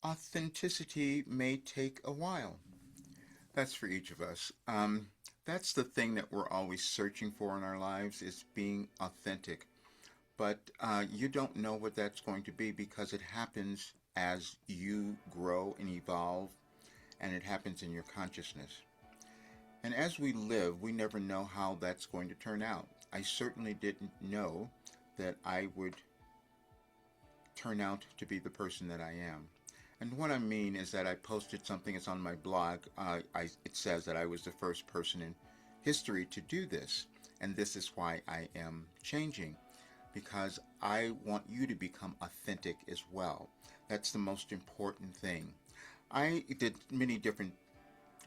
Authenticity may take a while. That's for each of us. That's the thing that we're always searching for in our lives is being authentic. But you don't know what that's going to be because it happens as you grow and evolve, and it happens in your consciousness. And as we live, we never know how that's going to turn out. I certainly didn't know that I would turn out to be the person that I am. And what I mean is that I posted something, it's on my blog. It says that I was the first person in history to do this. And this is why I am changing, because I want you to become authentic as well. That's the most important thing. I did many different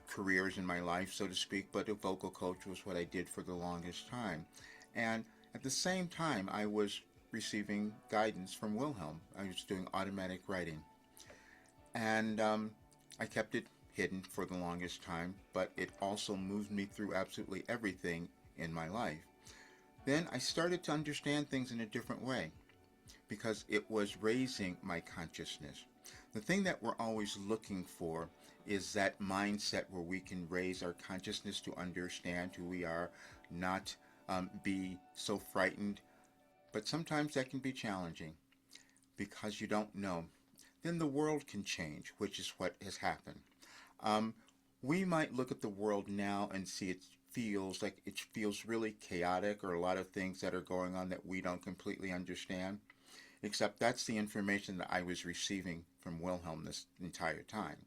careers in my life, so to speak, but a vocal coach was what I did for the longest time. And at the same time, I was receiving guidance from Wilhelm. I was doing automatic writing. And I kept it hidden for the longest time, but it also moved me through absolutely everything in my life. Then I started to understand things in a different way because it was raising my consciousness. The thing that we're always looking for is that mindset where we can raise our consciousness to understand who we are, not be so frightened. But sometimes that can be challenging because you don't know. Then the world can change, which is what has happened. Um, we might look at the world now and see it feels really chaotic, or a lot of things that are going on that we don't completely understand. Except that's the information that I was receiving from Wilhelm this entire time.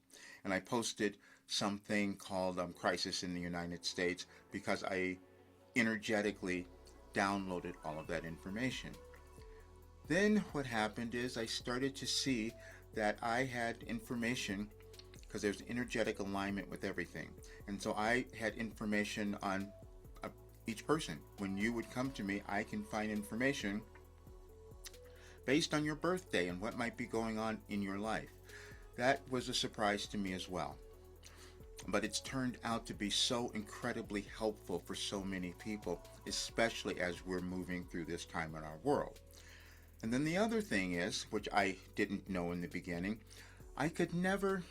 And I posted something called Crisis in the United States because I energetically downloaded all of that information. Then what happened is I started to see that I had information because there's energetic alignment with everything. And so I had information on each person. When you would come to me, I can find information based on your birthday and what might be going on in your life. That was a surprise to me as well. But it's turned out to be so incredibly helpful for so many people, especially as we're moving through this time in our world. And then the other thing is, which I didn't know in the beginning, I could never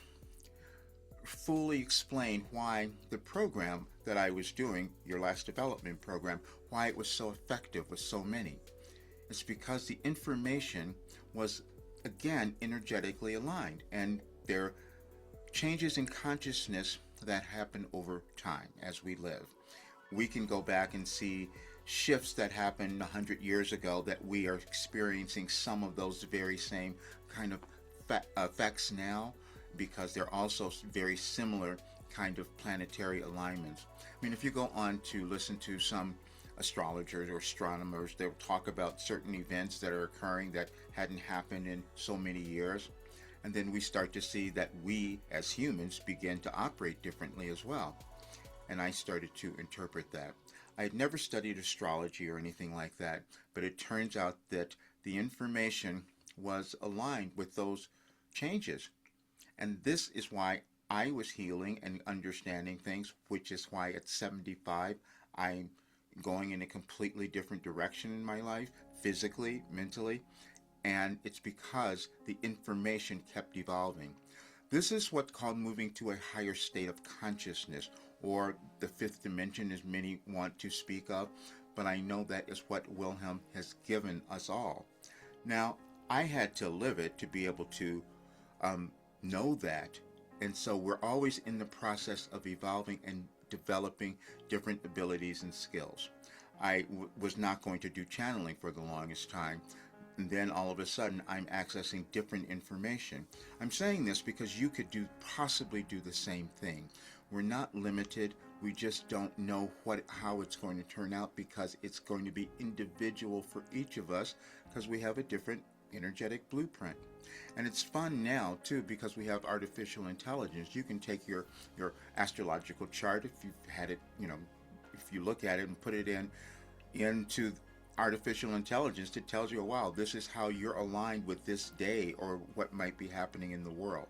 fully explain why the program that I was doing, your last development program, why it was so effective with so many. It's because the information was, again, energetically aligned, and there are changes in consciousness that happen over time as we live. We can go back and see shifts that happened 100 years ago that we are experiencing some of those very same kind of effects now, because they're also very similar kind of planetary alignments. I mean, if you go on to listen to some astrologers or astronomers, they'll talk about certain events that are occurring that hadn't happened in so many years. And then we start to see that we as humans begin to operate differently as well. And I started to interpret that. I had never studied astrology or anything like that, but it turns out that the information was aligned with those changes. And this is why I was healing and understanding things, which is why at 75, I'm going in a completely different direction in my life, physically, mentally, and it's because the information kept evolving. This is what's called moving to a higher state of consciousness, or the fifth dimension, as many want to speak of, but I know that is what Wilhelm has given us all. Now, I had to live it to be able to know that, and so we're always in the process of evolving and developing different abilities and skills. I was not going to do channeling for the longest time. And then all of a sudden, I'm accessing different information. I'm saying this because you could possibly do the same thing. We're not limited. We just don't know how it's going to turn out, because it's going to be individual for each of us, because we have a different energetic blueprint. And it's fun now too, because we have artificial intelligence. You can take your astrological chart, if you've had it, if you look at it and put it into artificial intelligence, it tells you, oh, wow, this is how you're aligned with this day or what might be happening in the world.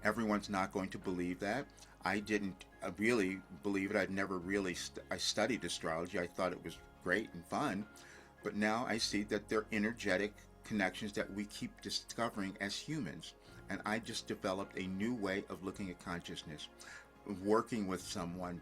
Everyone's not going to believe that. I didn't really believe it. I'd never really I studied astrology. I thought it was great and fun, but now I see that they're energetic connections that we keep discovering as humans. And I just developed a new way of looking at consciousness. Working with someone,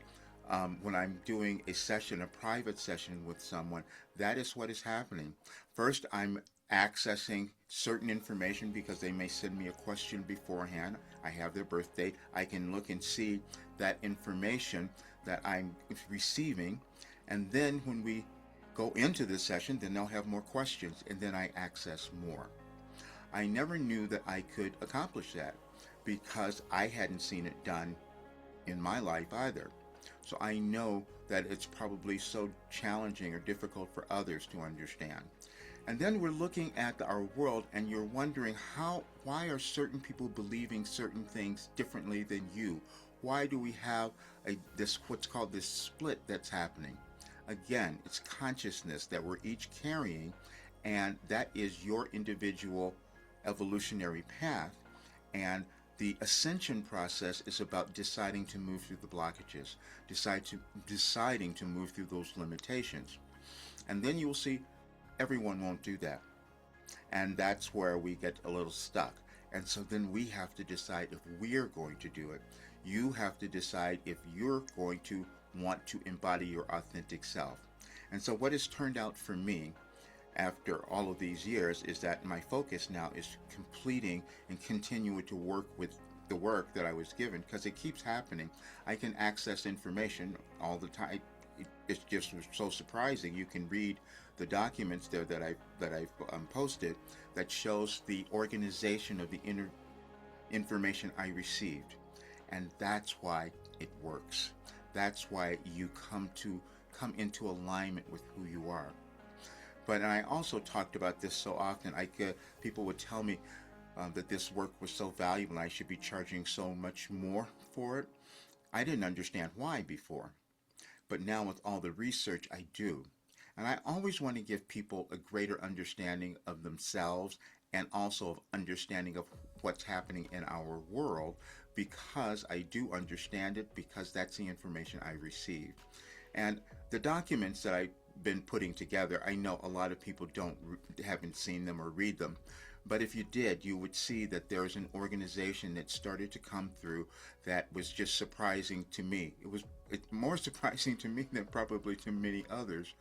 when I'm doing a session, a private session with someone, that is what is happening. First, I'm accessing certain information because they may send me a question beforehand. I have their birth date. I can look and see that information that I'm receiving. And then when we go into the session, then they'll have more questions, and then I access more. I never knew that I could accomplish that because I hadn't seen it done in my life either. So I know that it's probably so challenging or difficult for others to understand. And then we're looking at our world and you're wondering why are certain people believing certain things differently than you? Why do we have this what's called this split that's happening? Again, it's consciousness that we're each carrying, and that is your individual evolutionary path. And the ascension process is about deciding to move through the blockages, deciding to move through those limitations. And then you'll see everyone won't do that. And that's where we get a little stuck. And so then we have to decide if we're going to do it. You have to decide if you're going to want to embody your authentic self. And so what has turned out for me after all of these years is that my focus now is completing and continuing to work with the work that I was given, because it keeps happening. I can access information all the time. It's just so surprising. You can read the documents there that I've posted that shows the organization of the inner information I received, and that's why it works. That's why you come into alignment with who you are. But I also talked about this so often. People would tell me that this work was so valuable and I should be charging so much more for it. I didn't understand why before, but now with all the research I do. And I always want to give people a greater understanding of themselves and also of understanding of what's happening in our world, because I do understand it, because that's the information I received. And the documents that I've been putting together, I know a lot of people haven't seen them or read them. But if you did, you would see that there's an organization that started to come through that was just surprising to me. It's more surprising to me than probably to many others.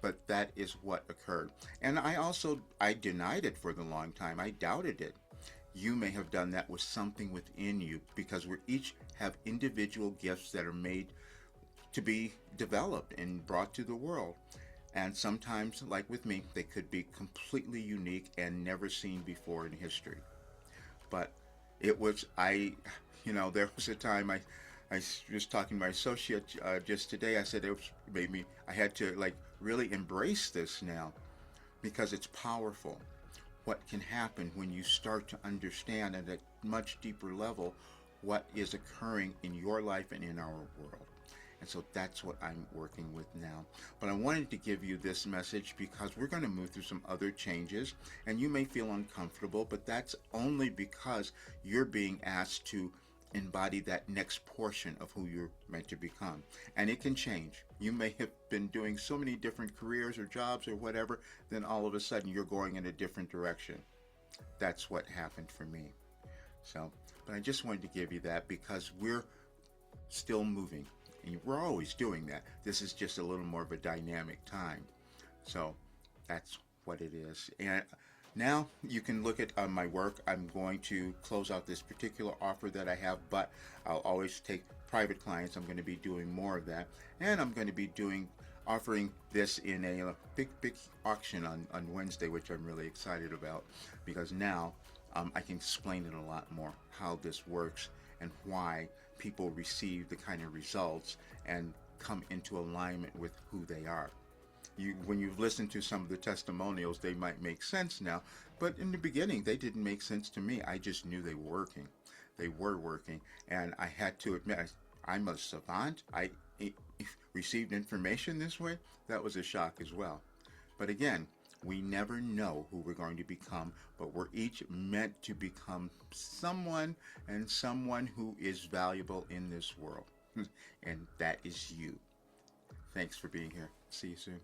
But that is what occurred. And I denied it for the long time. I doubted it. You may have done that with something within you, because we each have individual gifts that are made to be developed and brought to the world. And sometimes, like with me, they could be completely unique and never seen before in history. But there was a time I was talking to my associate just today. I said I had to really embrace this now, because it's powerful. What can happen when you start to understand at a much deeper level what is occurring in your life and in our world. And so that's what I'm working with now. But I wanted to give you this message because we're going to move through some other changes, and you may feel uncomfortable, but that's only because you're being asked to embody that next portion of who you're meant to become. And it can change. You may have been doing so many different careers or jobs or whatever, then all of a sudden you're going in a different direction. That's what happened for me. But I just wanted to give you that because we're still moving. And we're always doing that. This is just a little more of a dynamic time. So that's what it is. And now you can look at my work. I'm going to close out this particular offer that I have, but I'll always take private clients. I'm going to be doing more of that. And I'm going to be offering this in a big auction on Wednesday, which I'm really excited about, because now I can explain it a lot more, how this works and why people receive the kind of results and come into alignment with who they are. When you've listened to some of the testimonials, they might make sense now, but in the beginning they didn't make sense to me. I just knew they were working. They were working, and I had to admit, I'm a savant. I received information this way. That was a shock as well. But again, we never know who we're going to become, but we're each meant to become someone, and someone who is valuable in this world. And that is you. Thanks for being here. See you soon.